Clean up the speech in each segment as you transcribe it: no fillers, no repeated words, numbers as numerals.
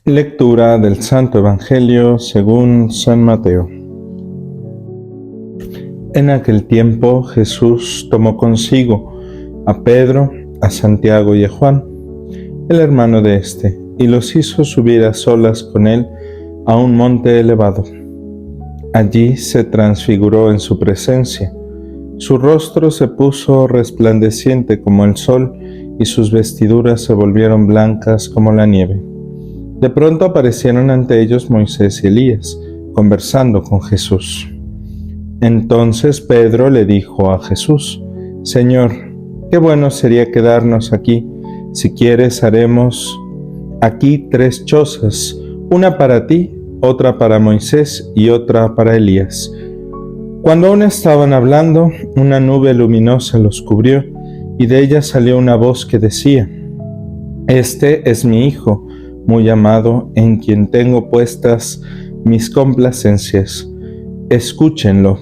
Lectura del Santo Evangelio según San Mateo. En aquel tiempo Jesús tomó consigo a Pedro, a Santiago y a Juan, el hermano de éste, y los hizo subir a solas con él a un monte elevado. Allí se transfiguró en su presencia. Su rostro se puso resplandeciente como el sol, y sus vestiduras se volvieron blancas como la nieve. De pronto aparecieron ante ellos Moisés y Elías, conversando con Jesús. Entonces Pedro le dijo a Jesús: Señor, qué bueno sería quedarnos aquí. Si quieres, haremos aquí 3 chozas, una para ti, otra para Moisés y otra para Elías. Cuando aún estaban hablando, una nube luminosa los cubrió, y de ella salió una voz que decía: Este es mi Hijo, muy amado, en quien tengo puestas mis complacencias. Escúchenlo.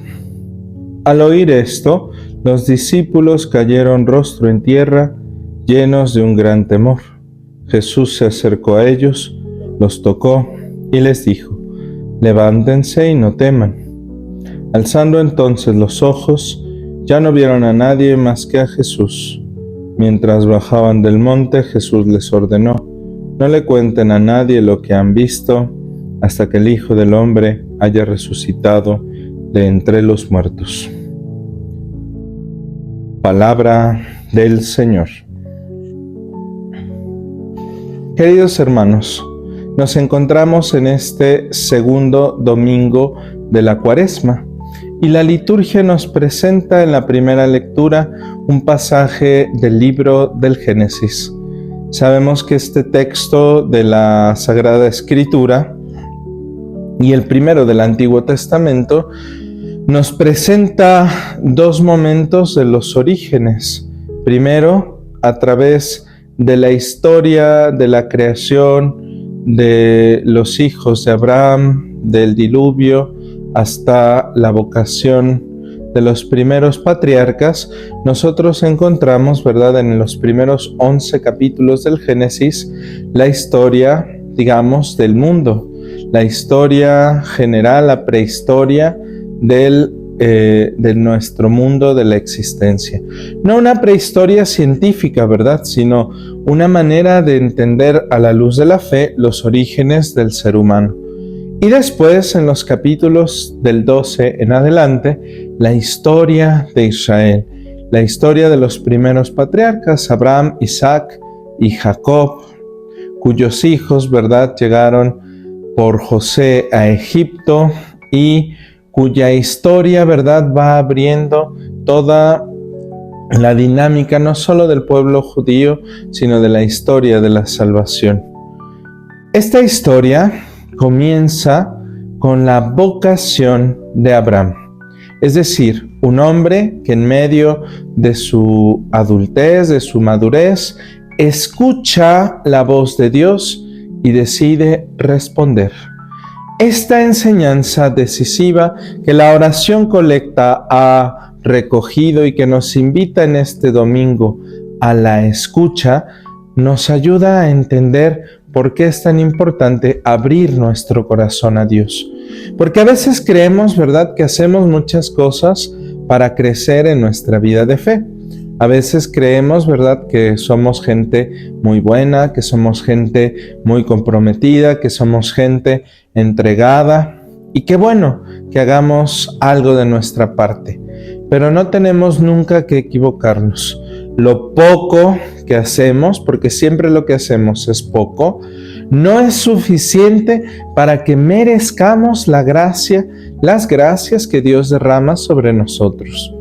Al oír esto, los discípulos cayeron rostro en tierra, llenos de un gran temor. Jesús se acercó a ellos, los tocó y les dijo: Levántense y no teman. Alzando entonces los ojos, ya no vieron a nadie más que a Jesús. Mientras bajaban del monte, Jesús les ordenó: No le cuenten a nadie lo que han visto hasta que el Hijo del Hombre haya resucitado de entre los muertos. Palabra del Señor. Queridos hermanos, nos encontramos en este segundo domingo de la Cuaresma y la liturgia nos presenta en la primera lectura un pasaje del libro del Génesis. Sabemos que este texto de la Sagrada Escritura y el primero del Antiguo Testamento nos presenta 2 momentos de los orígenes. Primero, a través de la historia de la creación de los hijos de Abraham, del diluvio, hasta la vocación de los primeros patriarcas, nosotros encontramos, ¿verdad?, en los primeros 11 capítulos del Génesis, la historia, digamos, del mundo, la historia general, la prehistoria de nuestro mundo, de la existencia. No una prehistoria científica, ¿verdad?, sino una manera de entender a la luz de la fe los orígenes del ser humano. Y después, en los capítulos del 12 en adelante, la historia de Israel, la historia de los primeros patriarcas, Abraham, Isaac y Jacob, cuyos hijos, ¿verdad?, llegaron por José a Egipto y cuya historia, ¿verdad?, va abriendo toda la dinámica no solo del pueblo judío, sino de la historia de la salvación. Esta historia comienza con la vocación de Abraham, es decir, un hombre que en medio de su adultez, de su madurez, escucha la voz de Dios y decide responder. Esta enseñanza decisiva que la oración colecta ha recogido y que nos invita en este domingo a la escucha, nos ayuda a entender por qué es tan importante abrir nuestro corazón a Dios. Porque a veces creemos, ¿verdad?, que hacemos muchas cosas para crecer en nuestra vida de fe. A veces creemos, ¿verdad?, que somos gente muy buena, que somos gente muy comprometida, que somos gente entregada y qué bueno que hagamos algo de nuestra parte. Pero no tenemos nunca que equivocarnos. Lo poco que hacemos, porque siempre lo que hacemos es poco, no es suficiente para que merezcamos la gracia, las gracias que Dios derrama sobre nosotros.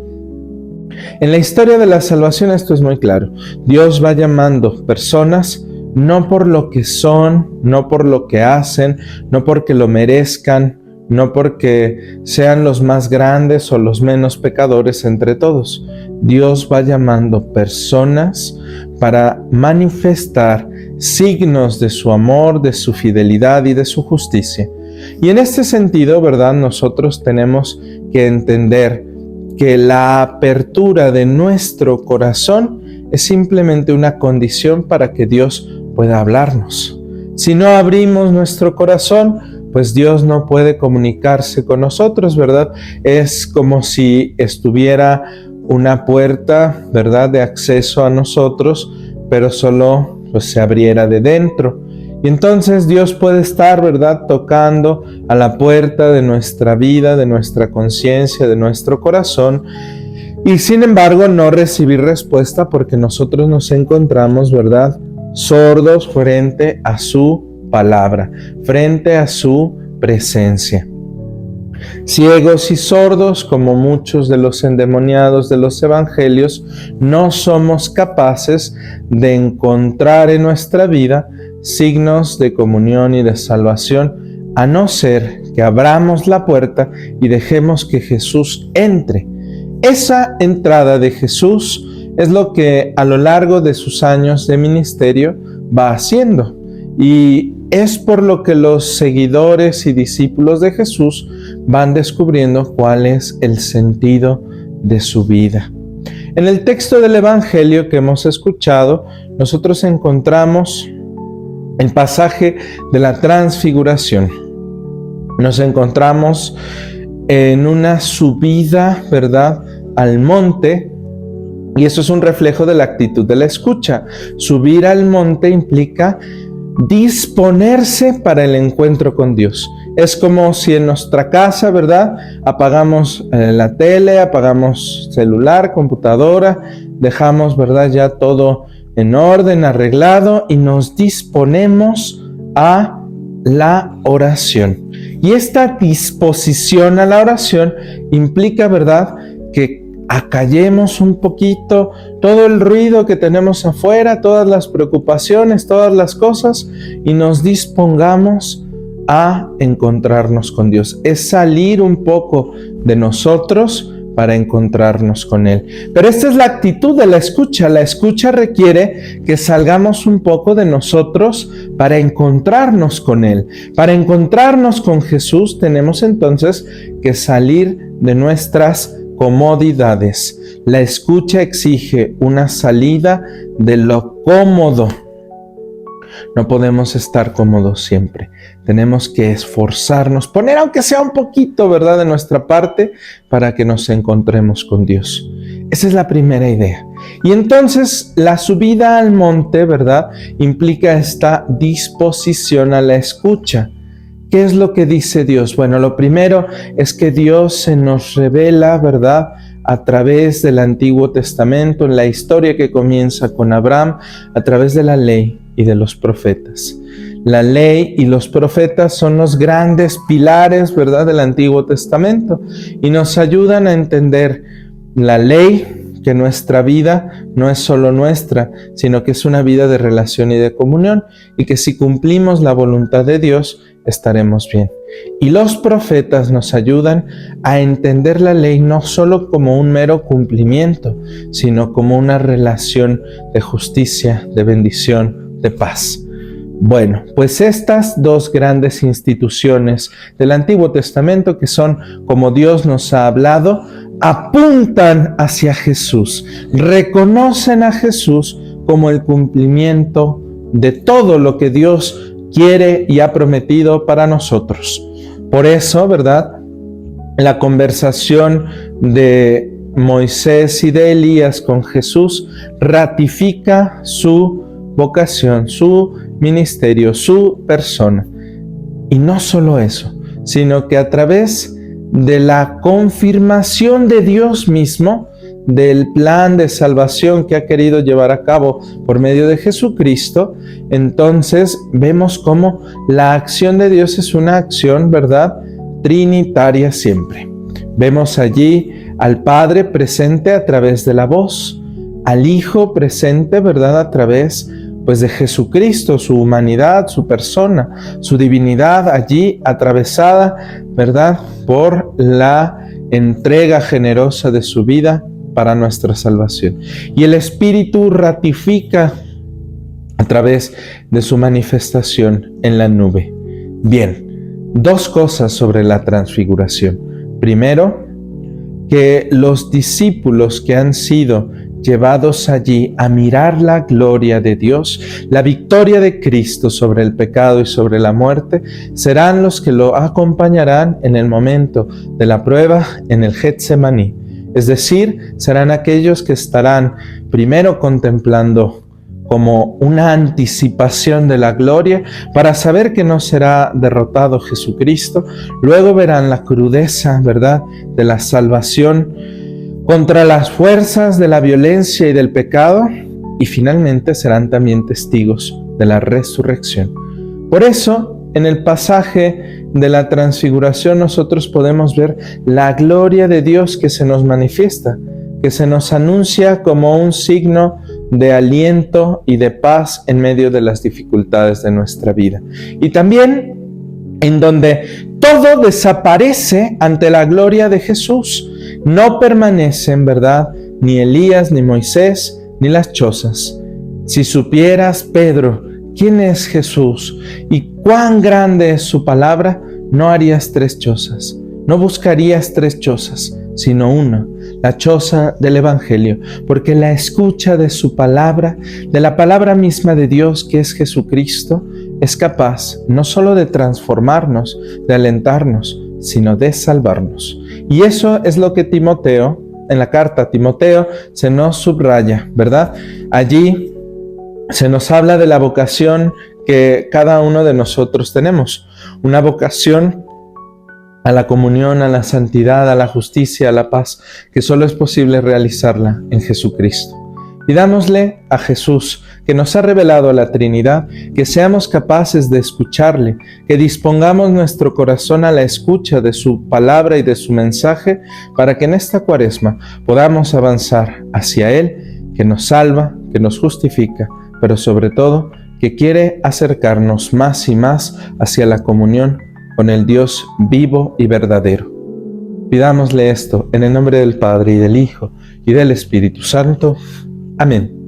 En la historia de la salvación esto es muy claro. Dios va llamando personas no por lo que son, no por lo que hacen, no porque lo merezcan, no porque sean los más grandes o los menos pecadores entre todos. Dios va llamando personas para manifestar signos de su amor, de su fidelidad y de su justicia. Y en este sentido, ¿verdad?, nosotros tenemos que entender que la apertura de nuestro corazón es simplemente una condición para que Dios pueda hablarnos. Si no abrimos nuestro corazón, pues Dios no puede comunicarse con nosotros, ¿verdad? Es como si estuviera una puerta, ¿verdad?, de acceso a nosotros, pero solo pues se abriera de dentro. Y entonces Dios puede estar, ¿verdad?, tocando a la puerta de nuestra vida, de nuestra conciencia, de nuestro corazón, y sin embargo no recibir respuesta porque nosotros nos encontramos, ¿verdad?, sordos frente a su palabra, frente a su presencia. Ciegos y sordos, como muchos de los endemoniados de los evangelios, no somos capaces de encontrar en nuestra vida signos de comunión y de salvación, a no ser que abramos la puerta y dejemos que Jesús entre. Esa entrada de Jesús es lo que a lo largo de sus años de ministerio va haciendo, y es por lo que los seguidores y discípulos de Jesús van descubriendo cuál es el sentido de su vida. En el texto del Evangelio que hemos escuchado, nosotros encontramos el pasaje de la transfiguración. Nos encontramos en una subida, ¿verdad?, al monte, y eso es un reflejo de la actitud de la escucha. Subir al monte implica disponerse para el encuentro con Dios. Es como si en nuestra casa, ¿verdad?, apagamos la tele, apagamos celular, computadora, dejamos, ¿verdad?, ya todo en orden, arreglado, y nos disponemos a la oración. Y esta disposición a la oración implica, ¿verdad?, que acallemos un poquito todo el ruido que tenemos afuera, todas las preocupaciones, todas las cosas, y nos dispongamos a encontrarnos con Dios. Es salir un poco de nosotros para encontrarnos con Él. Pero esta es la actitud de la escucha. La escucha requiere que salgamos un poco de nosotros para encontrarnos con Él. Para encontrarnos con Jesús tenemos entonces que salir de nuestras comodidades. La escucha exige una salida de lo cómodo. No podemos estar cómodos siempre. Tenemos que esforzarnos, poner aunque sea un poquito, ¿verdad?, de nuestra parte para que nos encontremos con Dios. Esa es la primera idea. Y entonces la subida al monte, ¿verdad?, implica esta disposición a la escucha. ¿Qué es lo que dice Dios? Bueno, lo primero es que Dios se nos revela, ¿verdad?, a través del Antiguo Testamento, en la historia que comienza con Abraham, a través de la ley y de los profetas. La ley y los profetas son los grandes pilares, ¿verdad?, del Antiguo Testamento, y nos ayudan a entender la ley, que nuestra vida no es solo nuestra, sino que es una vida de relación y de comunión, y que si cumplimos la voluntad de Dios, estaremos bien. Y los profetas nos ayudan a entender la ley no solo como un mero cumplimiento, sino como una relación de justicia, de bendición, de paz. Bueno, pues estas dos grandes instituciones del Antiguo Testamento, que son como Dios nos ha hablado, apuntan hacia Jesús, reconocen a Jesús como el cumplimiento de todo lo que Dios quiere y ha prometido para nosotros. Por eso, ¿verdad?, la conversación de Moisés y de Elías con Jesús ratifica su vocación, su ministerio, su persona. Y no solo eso, sino que a través de la confirmación de Dios mismo, del plan de salvación que ha querido llevar a cabo por medio de Jesucristo, entonces vemos cómo la acción de Dios es una acción, ¿verdad?, trinitaria siempre. Vemos allí al Padre presente a través de la voz, al Hijo presente, ¿verdad?, a través de Jesucristo, su humanidad, su persona, su divinidad allí atravesada, ¿verdad?, por la entrega generosa de su vida para nuestra salvación. Y el Espíritu ratifica a través de su manifestación en la nube. Bien, dos cosas sobre la transfiguración. Primero, que los discípulos que han sido llevados allí a mirar la gloria de Dios, la victoria de Cristo sobre el pecado y sobre la muerte, serán los que lo acompañarán en el momento de la prueba en el Getsemaní. Es decir, serán aquellos que estarán primero contemplando como una anticipación de la gloria para saber que no será derrotado Jesucristo. Luego verán la crudeza, ¿verdad?, de la salvación contra las fuerzas de la violencia y del pecado, y finalmente serán también testigos de la resurrección. Por eso, en el pasaje de la transfiguración nosotros podemos ver la gloria de Dios que se nos manifiesta, que se nos anuncia como un signo de aliento y de paz en medio de las dificultades de nuestra vida. Y también en donde todo desaparece ante la gloria de Jesús. No permanecen, ¿verdad?, ni Elías, ni Moisés, ni las chozas. Si supieras, Pedro, quién es Jesús y cuán grande es su palabra, no harías 3 chozas. No buscarías 3 chozas, sino una, la choza del Evangelio, porque la escucha de su palabra, de la palabra misma de Dios que es Jesucristo, es capaz no solo de transformarnos, de alentarnos, sino de salvarnos. Y eso es lo que Timoteo, en la carta a Timoteo, se nos subraya, ¿verdad? Allí se nos habla de la vocación que cada uno de nosotros tenemos, una vocación a la comunión, a la santidad, a la justicia, a la paz, que solo es posible realizarla en Jesucristo. Pidámosle a Jesús, que nos ha revelado la Trinidad, que seamos capaces de escucharle, que dispongamos nuestro corazón a la escucha de su palabra y de su mensaje, para que en esta Cuaresma podamos avanzar hacia Él, que nos salva, que nos justifica, pero sobre todo, que quiere acercarnos más y más hacia la comunión con el Dios vivo y verdadero. Pidámosle esto en el nombre del Padre y del Hijo y del Espíritu Santo. Amén.